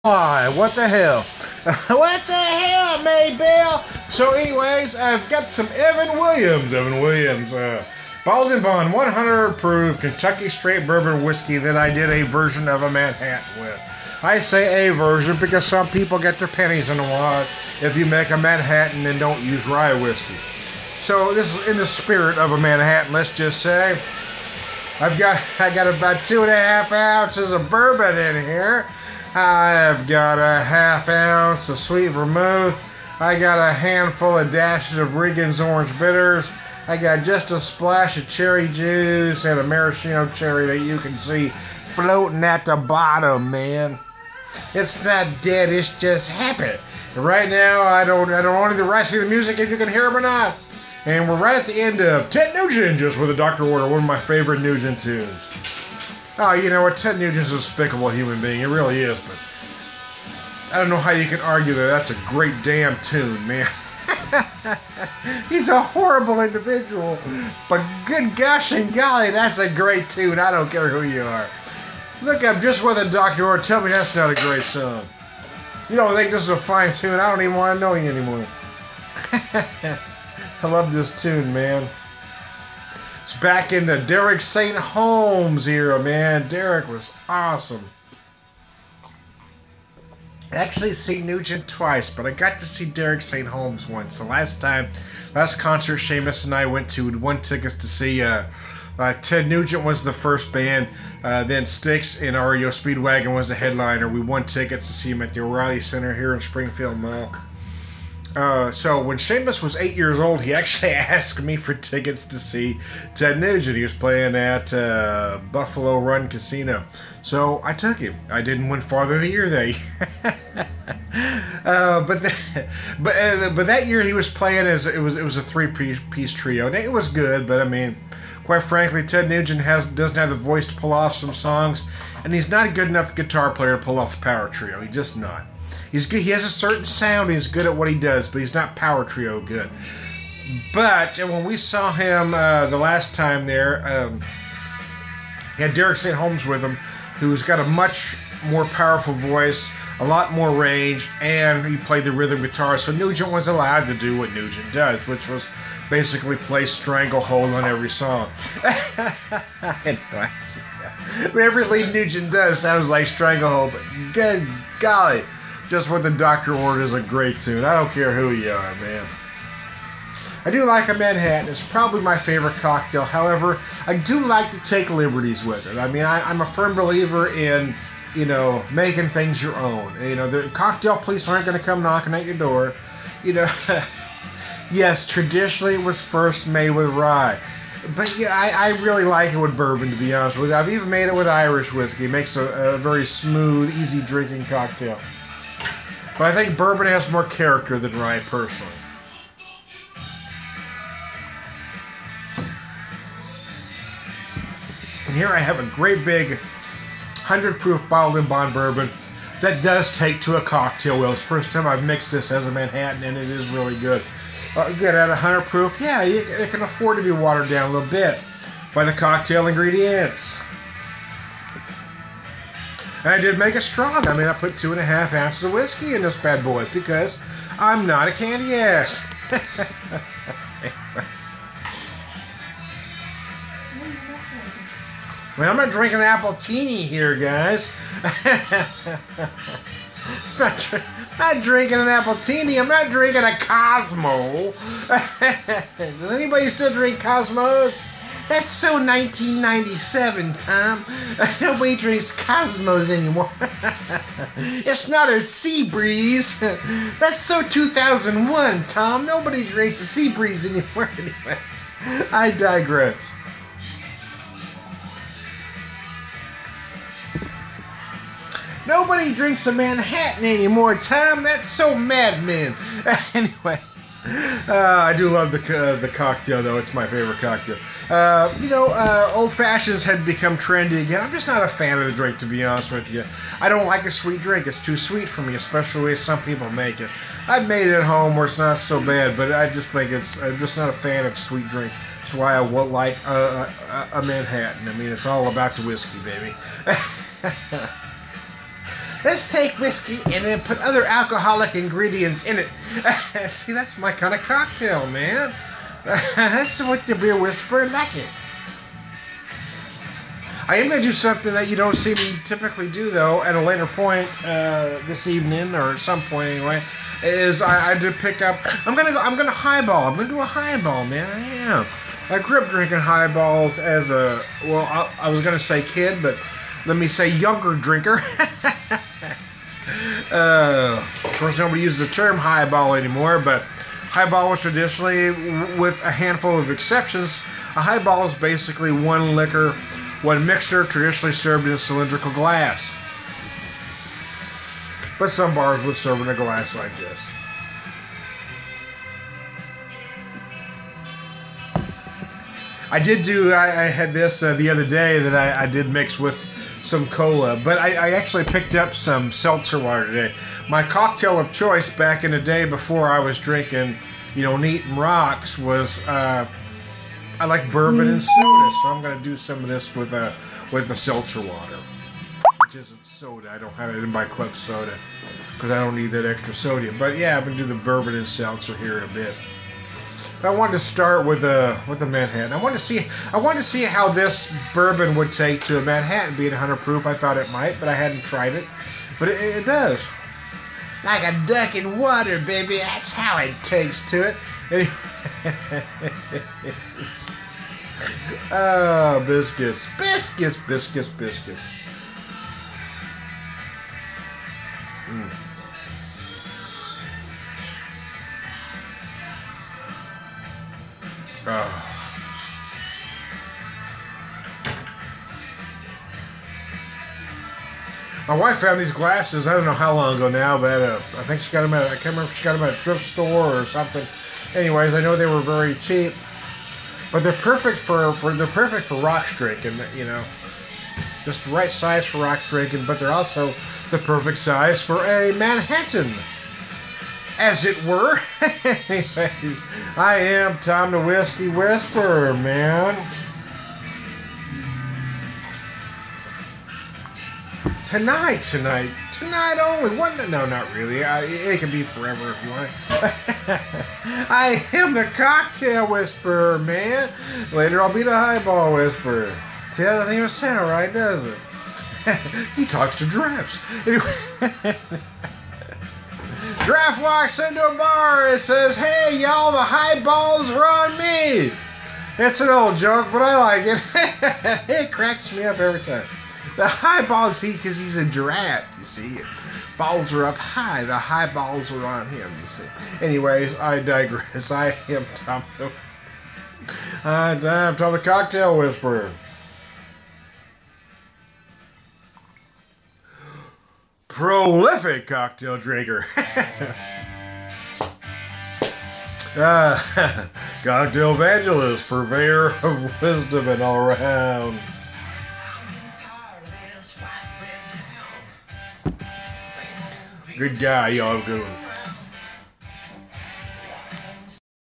Why? What the hell? What the hell, Maybell? So anyways, I've got some Evan Williams, Bald & Bond 100 proof Kentucky straight bourbon whiskey that I did a version of a Manhattan with. I say a version because some people get their pennies in the wallet if you make a Manhattan and don't use rye whiskey. So this is in the spirit of a Manhattan, let's just say. I got about 2.5 ounces of bourbon in here. I've got a ½ ounce of sweet vermouth. I got a handful of dashes of Regan's orange bitters. I got just a splash of cherry juice and a maraschino cherry that you can see floating at the bottom, man. It's not dead, it's just happy. And right now, I don't want to rest of the music if you can hear them or not. And we're right at the end of Ted Nugent, just with a Dr. Order, one of my favorite Nugent tunes. Oh, you know what? Ted Nugent's a despicable human being. It really is, but I don't know how you can argue that that's a great damn tune, man. He's a horrible individual, but good gosh and golly, that's a great tune. I don't care who you are. Look, I'm just with a Dr. Order. Tell me that's not a great song. You don't think this is a fine tune? I don't even want to know you anymore. I love this tune, man. It's back in the Derek St. Holmes era, man. Derek was awesome. I actually seen Nugent twice, but I got to see Derek St. Holmes once. The last concert Seamus and I went to, we won tickets to see Ted Nugent was the first band, then Styx and REO Speedwagon was the headliner. We won tickets to see him at the O'Reilly Center here in Springfield Mall. So when Seamus was 8 years old, he actually asked me for tickets to see Ted Nugent. He was playing at Buffalo Run Casino. So I took him. I didn't win Father of the Year that year. But that year he was playing as it was a three-piece trio. And it was good, but I mean, quite frankly, Ted Nugent doesn't have the voice to pull off some songs, and he's not a good enough guitar player to pull off a power trio. He's just not. He's good. He has a certain sound. He's good at what he does, but he's not power trio good. But when we saw him the last time there, he had Derek St. Holmes with him, who's got a much more powerful voice, a lot more range, and he played the rhythm guitar. So Nugent was allowed to do what Nugent does, which was basically play Stranglehold on every song. Anyways, every lead Nugent does sounds like Stranglehold, but good golly. Just What the Doctor Ordered is a great tune. I don't care who you are, man. I do like a Manhattan. It's probably my favorite cocktail. However, I do like to take liberties with it. I mean, I'm a firm believer in, you know, making things your own. You know, the cocktail police aren't going to come knocking at your door. You know, yes, traditionally it was first made with rye. But yeah, I really like it with bourbon, to be honest with you. I've even made it with Irish whiskey. It makes a very smooth, easy drinking cocktail. But I think bourbon has more character than rye, personally. And here I have a great big 100 proof Bald & Bond bourbon that does take to a cocktail well. It's the first time I've mixed this as a Manhattan, and it is really good. Again, at 100 proof, yeah, it can afford to be watered down a little bit by the cocktail ingredients. And I did make it strong. I mean, I put 2.5 ounces of whiskey in this bad boy because I'm not a candy ass. Well, I'm not drinking Appletini here, guys. I'm not drinking an Appletini. I'm not drinking a Cosmo. Does anybody still drink Cosmos? That's so 1997, Tom. Nobody drinks Cosmos anymore. It's not a sea breeze. That's so 2001, Tom. Nobody drinks a sea breeze anymore. Anyways, I digress. Nobody drinks a Manhattan anymore, Tom. That's so Mad Men. Anyway, I do love the cocktail, though. It's my favorite cocktail. You know, old fashions had become trendy again. I'm just not a fan of the drink, to be honest with you. I don't like a sweet drink. It's too sweet for me, especially the way some people make it. I've made it at home where it's not so bad, but I just think I'm just not a fan of sweet drink. That's why I would like a Manhattan. I mean, it's all about the whiskey, baby. Let's take whiskey and then put other alcoholic ingredients in it. See, that's my kind of cocktail, man. That's what the Beer Whisperer like it. I am going to do something that you don't see me typically do, though, at a later point this evening, or at some point anyway, is I did pick up, I'm going to highball. I'm going to do a highball, man. I am. I grew up drinking highballs as a, well, I was going to say kid, but let me say younger drinker. Of course, nobody uses the term highball anymore, but highball was traditionally, with a handful of exceptions, a highball is basically one liquor, one mixer, traditionally served in a cylindrical glass. But some bars would serve in a glass like this. I had this the other day that I did mix with some cola, but I actually picked up some seltzer water today. My cocktail of choice back in the day before I was drinking, you know, neat and rocks was, I like bourbon and soda, so I'm going to do some of this with the seltzer water, which isn't soda. I didn't buy club soda because I don't need that extra sodium. But yeah, I'm going to do the bourbon and seltzer here in a bit. I wanted to start with the Manhattan. I wanted to see how this bourbon would take to a Manhattan being 100 proof. I thought it might, but I hadn't tried it. But it does. Like a duck in water, baby. That's how it tastes to it. Oh, biscuits. Biscuits, biscuits, biscuits. Mm. Oh. My wife found these glasses, I don't know how long ago now, but I think she got them I can't remember if she got them at a thrift store or something. Anyways, I know they were very cheap, but they're perfect for rocks drinking, you know. Just the right size for rocks drinking, but they're also the perfect size for a Manhattan, as it were. Anyways, I am Tom the Whiskey Whisperer, man. Tonight only. No, not really. It can be forever if you want. I am the Cocktail Whisperer, man. Later I'll be the Highball Whisperer. See, that doesn't even sound right, does it? He talks to giraffes. Anyway. Giraffe walks into a bar and says, "Hey, y'all, the highballs are on me." It's an old joke, but I like it. It cracks me up every time. The highballs, see, because he's a giraffe, you see. Balls are up high. The highballs are on him, you see. Anyways, I digress. I am Tom the Cocktail Whisperer. Prolific cocktail drinker. Cocktail evangelist, purveyor of wisdom and all around. Good guy, y'all. Good one.